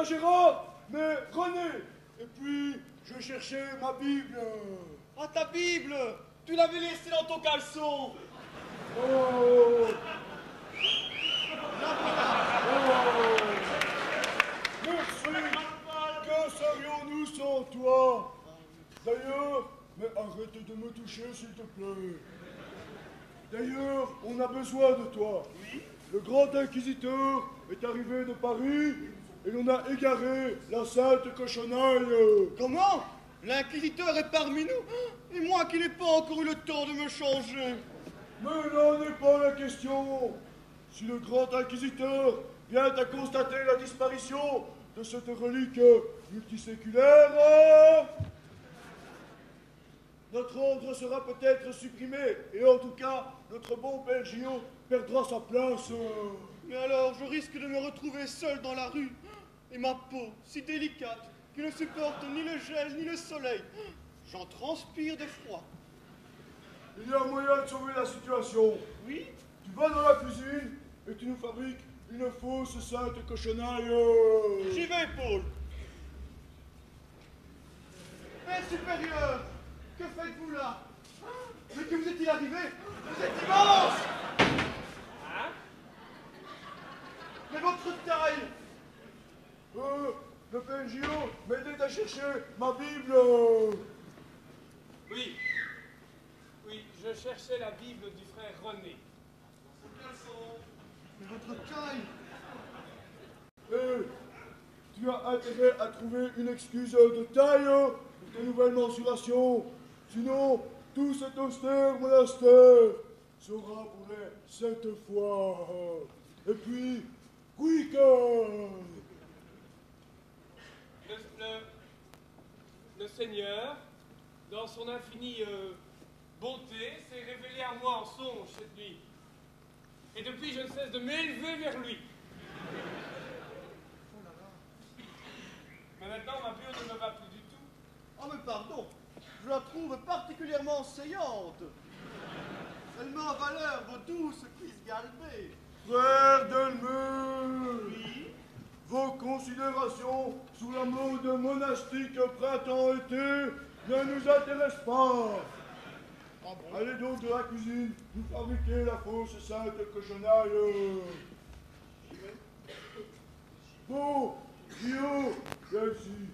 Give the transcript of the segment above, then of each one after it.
Gérard, mais René. Et puis, je cherchais ma Bible. Ah, ta Bible! Tu l'avais laissée dans ton caleçon! Oh. Merci. Que serions-nous sans toi? D'ailleurs, mais arrête de me toucher, s'il te plaît. D'ailleurs, on a besoin de toi. Oui? Le grand inquisiteur est arrivé de Paris et l'on a égaré la sainte cochonaille. Comment? L'inquisiteur est parmi nous? Et moi qui n'ai pas encore eu le temps de me changer. Mais là n'est pas la question. Si le grand inquisiteur vient à constater la disparition de cette relique multiséculaire, notre ordre sera peut-être supprimé, et en tout cas, notre bon père Gillot perdra sa place. Mais alors, je risque de me retrouver seul dans la rue. Et ma peau, si délicate, qui ne supporte ni le gel ni le soleil. J'en transpire de froid. Il y a moyen de sauver la situation. Oui? Tu vas dans la cuisine et tu nous fabriques une fausse sainte cochonaille. J'y vais, Paul. Père supérieur, que faites-vous là? Mais que vous est-il arrivé? Vous êtes immense! Hein? Mais votre taille! Le père Gillot m'aidait à chercher ma Bible. Oui. Oui, je cherchais la Bible du frère René. Mais votre taille! Tu as intérêt à trouver une excuse de taille pour tes nouvelles mensurations. Sinon, tout cet austère monastère sera pour les 7 fois. Et puis, quick! Le Seigneur, dans son infinie bonté, s'est révélé à moi en songe cette nuit. Et depuis, je ne cesse de m'élever vers lui. Mais maintenant, ma bulle ne me va plus du tout. Oh mais pardon, je la trouve particulièrement saillante. Elle met en valeur vos douces cuisses galbées. Frère Delmeur, Oui? vos considérations sur la mode monastique printemps-été ne nous intéressent pas. Ah bon? Allez donc de la cuisine, nous fabriquer la fausse sainte cochonaille. Bon, Guillaume, viens ici.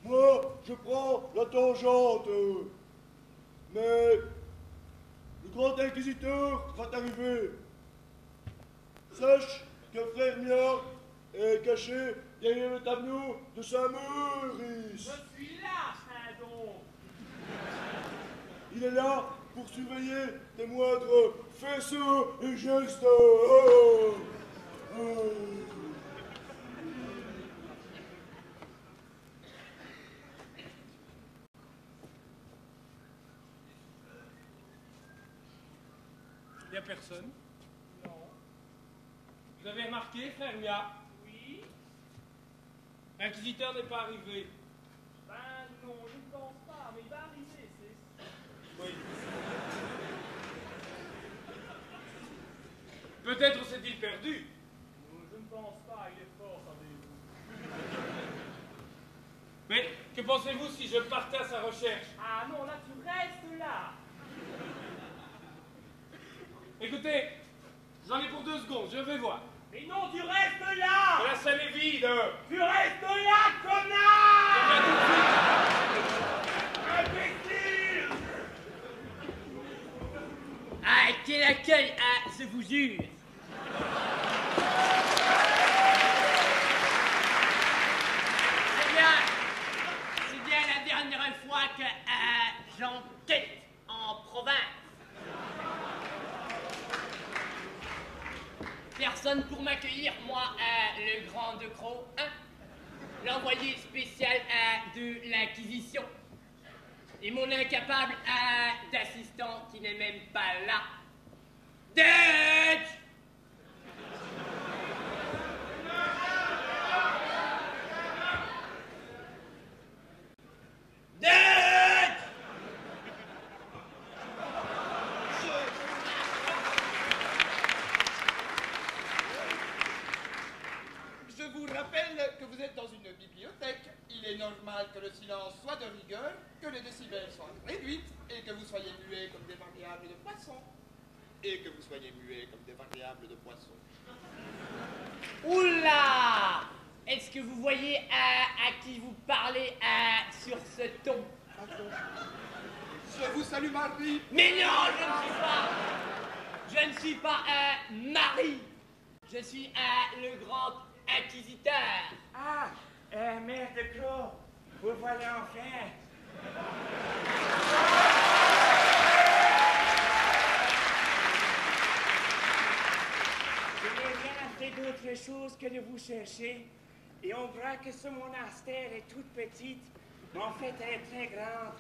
Moi, je prends la tangente. Mais le grand inquisiteur va t'arriver. Sache que frère Mia est caché derrière le tableau de Saint-Maurice. Je suis là, Saint-Don. Il est là pour surveiller tes moindres faisceaux et gestes. Oh, oh. Il n'y a personne? Non. Vous avez remarqué, frère Mia? Oui. L'inquisiteur n'est pas arrivé. Ben non, je ne pense pas, mais il va arriver, c'est... Oui. Peut-être s'est-il perdu. Je ne pense pas, il est fort, savez-vous. Mais que pensez-vous si je partais à sa recherche? Ah non, là tu restes là. Écoutez, j'en ai pour 2 secondes, je vais voir. Mais non, tu restes là. La salle est vide. Tu restes là, connard. Je Imbécile. Ah, quel accueil, ah, je vous jure. C'est bien la dernière fois que j'enquête en province. Personne pour m'accueillir, moi, le grand de Croc, hein, l'envoyé spécial de l'Inquisition. Et mon incapable d'assistant qui n'est même pas là. Dutch! Dutch! Je vous silence soit de rigueur, que les décibels soient réduits, et que vous soyez muets comme des variables de poissons. Et que vous soyez muets comme des variables de poissons. Oula! Est-ce que vous voyez à qui vous parlez sur ce ton? Pardon. Je vous salue, Marie. Mais non, je ne suis pas Marie. Je suis le grand inquisiteur. Ah, mère de Clos, vous voilà enfin. Je n'ai rien fait d'autre chose que de vous chercher. Et on croit que ce monastère est toute petite, mais en fait elle est très grande.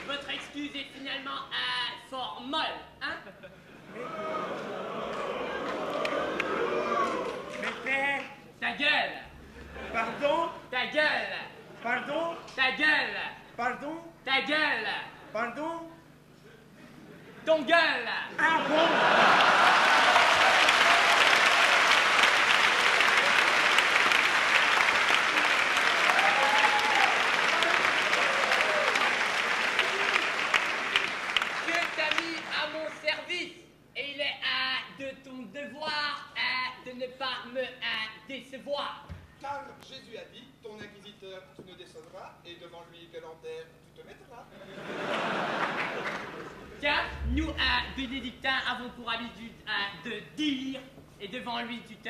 Votre excuse est finalement fort molle, hein? Mais père, Ta gueule! pardon, Ta gueule! pardon, Ta gueule! pardon, Ta gueule! pardon. Ton gueule! Ah bon? Dieu t'a mis à mon service et il est de ton devoir de ne pas me décevoir. Car Jésus a dit, ton inquisiteur tu ne décevras, et devant lui quel enterre tu te mettras. Car nous, bénédictins, avons pour habitude de dire et devant lui tu te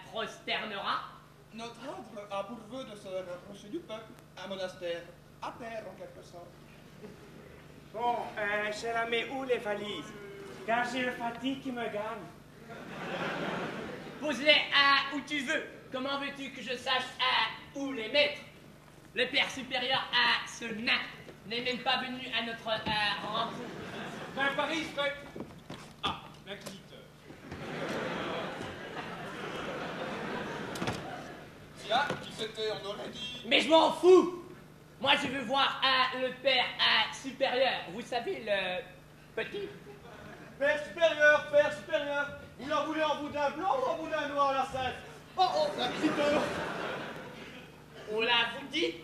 prosterneras. Notre ordre a pour vœu de se rapprocher du peuple, un monastère à terre en quelque sorte. Bon, cher ami, où les valises? Car j'ai une fatigue qui me gagne. Pose-les où tu veux. Comment veux-tu que je sache où les mettre? Le père supérieur ce nain n'est même pas venu à notre rencontre. Ben, Paris serait... Ah, l'inquisiteur. Tiens, qui c'était, on aurait dit. Mais je m'en fous. Moi, je veux voir le père supérieur. Vous savez, le petit. Père supérieur, vous la voulez en boudin blanc ou en boudin noir, la scène? Oh, l'inquisiteur! On l'a vous dit.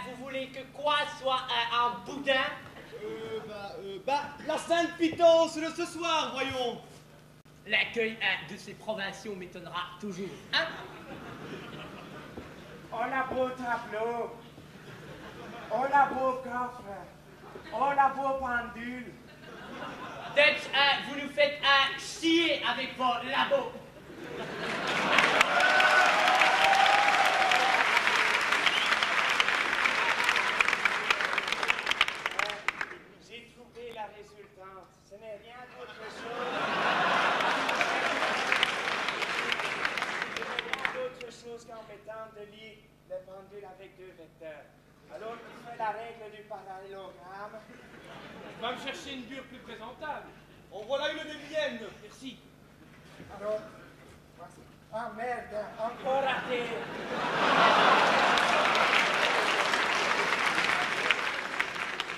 Vous voulez que quoi soit un boudin? La Sainte Pitance de ce soir, voyons! L'accueil de ces provinciaux m'étonnera toujours. Hein? Oh la beau tableau. Oh la beau coffre. Oh la beau pendule. Dutch, vous nous faites chier avec vos labos. J'ai trouvé la résultante. Ce n'est rien d'autre chose. Ce n'est rien d'autre chose qu'en mettant de lire le pendule avec deux vecteurs. Alors, tu fais la règle du parallélogramme. Va me chercher une bure plus présentable. En voilà une des miennes! Merci. Alors, voici. Ah merde, encore raté.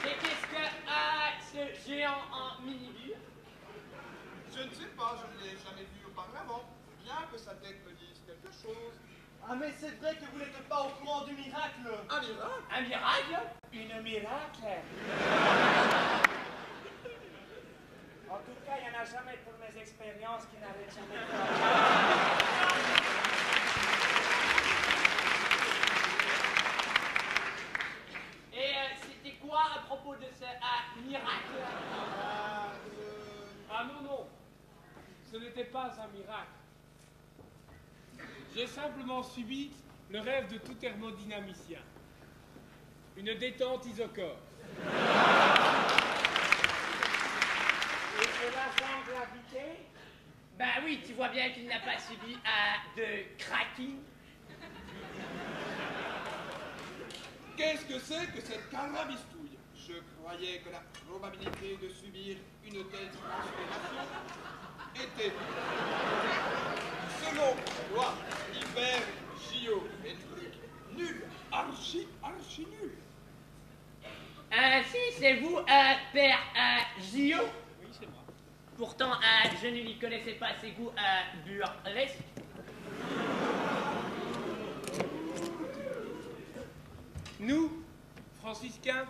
Et qu'est-ce que ce géant en mini-bure? Je ne sais pas, je ne l'ai jamais vu auparavant, bien que sa tête me dise quelque chose. Ah, mais c'est vrai que vous n'êtes pas au courant du miracle! Un miracle? Un miracle? Une miracle. En tout cas, il n'y en a jamais pour mes expériences qui n'arrêtent jamais de Et c'était quoi à propos de ce miracle? Ah non, non. Ce n'était pas un miracle. J'ai simplement subi le rêve de tout thermodynamicien. Une détente isochore. Et cela sans gravité? Ben oui, tu vois bien qu'il n'a pas subi de cracking. Qu'est-ce que c'est que cette carabistouille? Je croyais que la probabilité de subir une telle transformation était, selon la loi, hyper géométrique, nulle, archi nulle. Si, c'est vous, père Gio. Oui, c'est moi. Pourtant, je ne lui connaissais pas ses goûts burlesques. Nous, franciscains,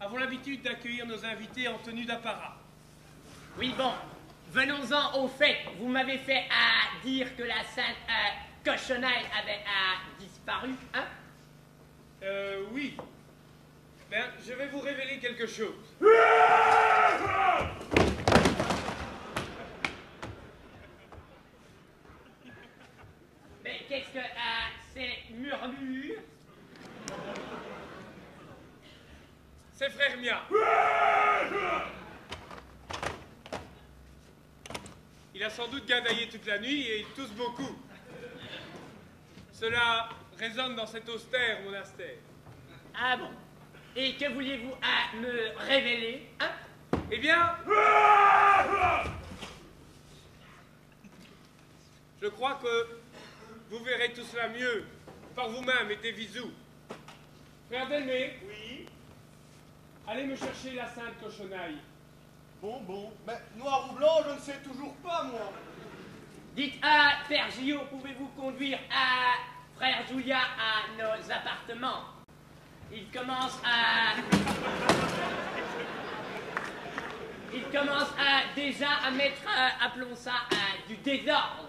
avons l'habitude d'accueillir nos invités en tenue d'apparat. Oui, bon, venons-en au fait. Vous m'avez fait dire que la sainte cochonaille avait disparu, hein? Oui. Ben, je vais vous révéler quelque chose. Mais qu'est-ce que ces murmures? C'est frère Mia. Il a sans doute gadaillé toute la nuit et il tousse beaucoup. Cela résonne dans cet austère monastère. Ah bon? Et que vouliez-vous me révéler, hein? Eh bien, je crois que vous verrez tout cela mieux par vous-même et des visous. Frère Delmé, Oui. allez me chercher la sainte cochonaille. Bon. Mais noir ou blanc, je ne sais toujours pas, moi. Dites Père Gillot, pouvez-vous conduire Frère Julia à nos appartements? Il commence déjà à mettre, appelons ça, du désordre.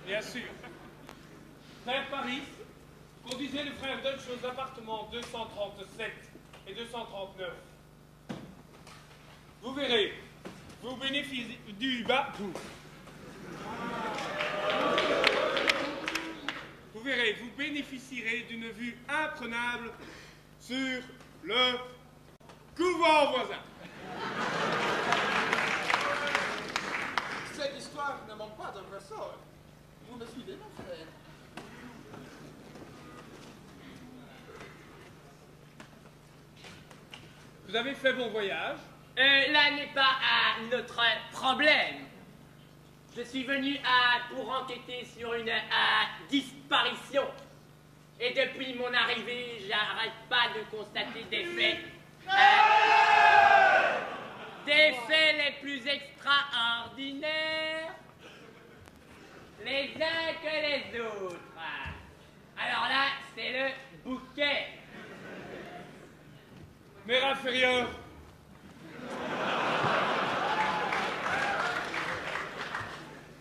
Bien sûr. Frère Paris, conduisez le frère Dutch aux appartements 237 et 239. Vous verrez, vous bénéficiez du bas. Vous verrez, vous bénéficierez d'une vue imprenable sur le couvent voisin. Cette histoire ne manque pas d'un ressort. Vous me suivez, mon frère? Vous avez fait bon voyage. Là n'est pas notre problème. Je suis venu pour enquêter sur une disparition. Et depuis mon arrivée, j'arrête pas de constater des faits. Des faits les plus extraordinaires, les uns que les autres. Alors là, c'est le bouquet. Mère inférieure.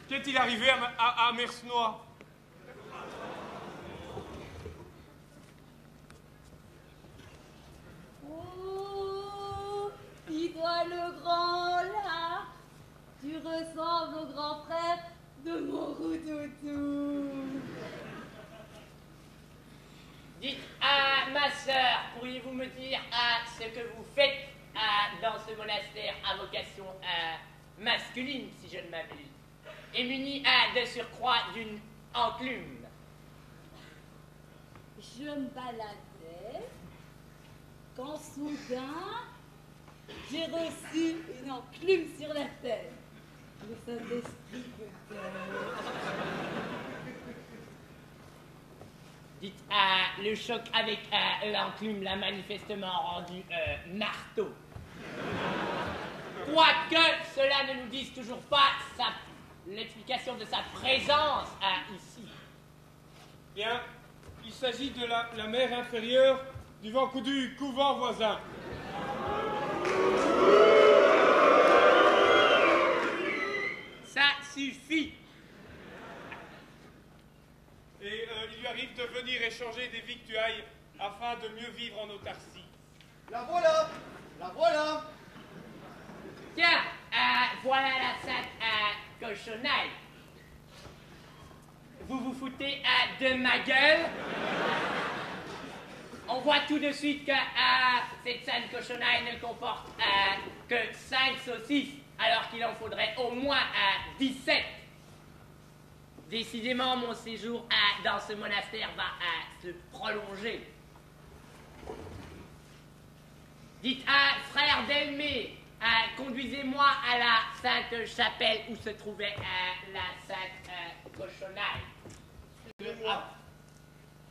Qu'est-il arrivé à Mersnois? Oh, dis-toi le grand là, tu ressembles au grand frère de mon routoutou. Dites ma sœur, pourriez-vous me dire ce que vous faites dans ce monastère à vocation masculine, si je ne m'abuse, et muni de surcroît d'une enclume? Je me baladais quand soudain j'ai reçu une enclume sur la tête. Le Saint-Esprit peut-être. Dites le choc avec l'enclume l'a manifestement rendu marteau. Quoique cela ne nous dise toujours pas l'explication de sa présence ici. Bien, il s'agit de la mère inférieure du Vancoudu couvent voisin. Ça suffit. Et il lui arrive de venir échanger des victuailles afin de mieux vivre en autarcie. La voilà. Tiens, voilà la sainte cochonaille. Vous vous foutez de ma gueule? On voit tout de suite que cette sainte cochonaille ne comporte que 5 saucisses, alors qu'il en faudrait au moins 17. Décidément, mon séjour dans ce monastère va se prolonger. Dites frère Delmé, conduisez-moi à la Sainte Chapelle où se trouvait la Sainte Cochonaille. Suivez-moi.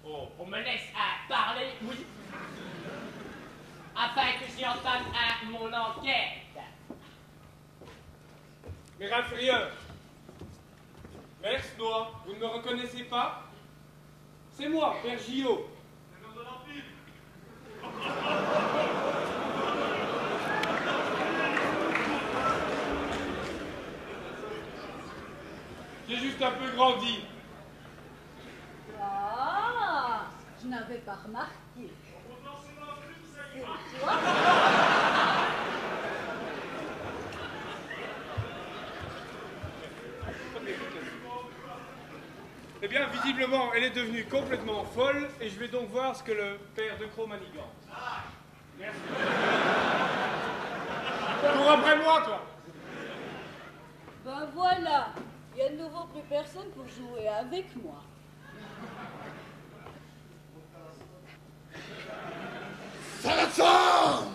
Oh, on me laisse parler, oui, afin que j'y entame mon enquête. Mère inférieure, Mersnois, vous ne me reconnaissez pas? C'est moi, Père Gillot. J'ai juste un peu grandi. Ah, je n'avais pas remarqué. C'est toi? Eh bien, visiblement, elle est devenue complètement folle, et je vais donc voir ce que le père de Cros manigance. Merci. Cours après moi, toi. Ben voilà, il y a de nouveau plus personne pour jouer avec moi. Sarrazin!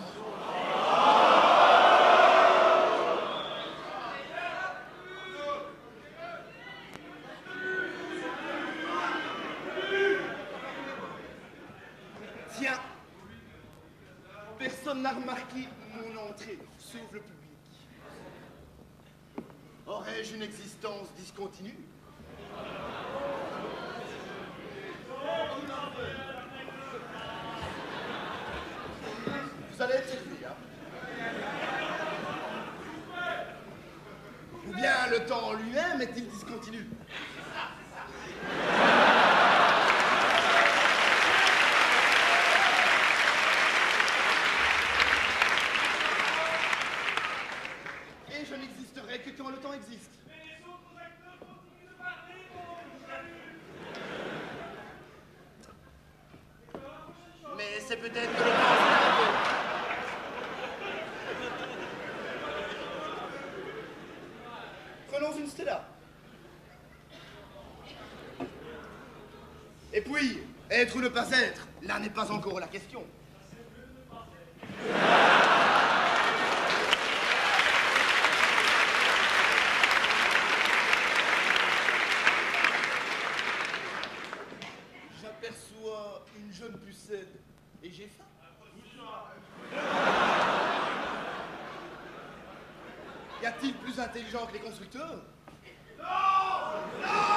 Tiens, personne n'a remarqué mon entrée, sauf le public. Aurais-je une existence discontinue? Vous allez être servi, hein? Ou bien le temps en lui-même est-il discontinu? Et je n'existerai que quand le temps existe. Mais c'est peut-être que le temps s'est arrêté. Prenons une Stella. Et puis, être ou ne pas être, là n'est pas encore la question. J'aperçois une jeune pucelle et j'ai faim. Y a-t-il plus intelligent que les constructeurs? Non! Non!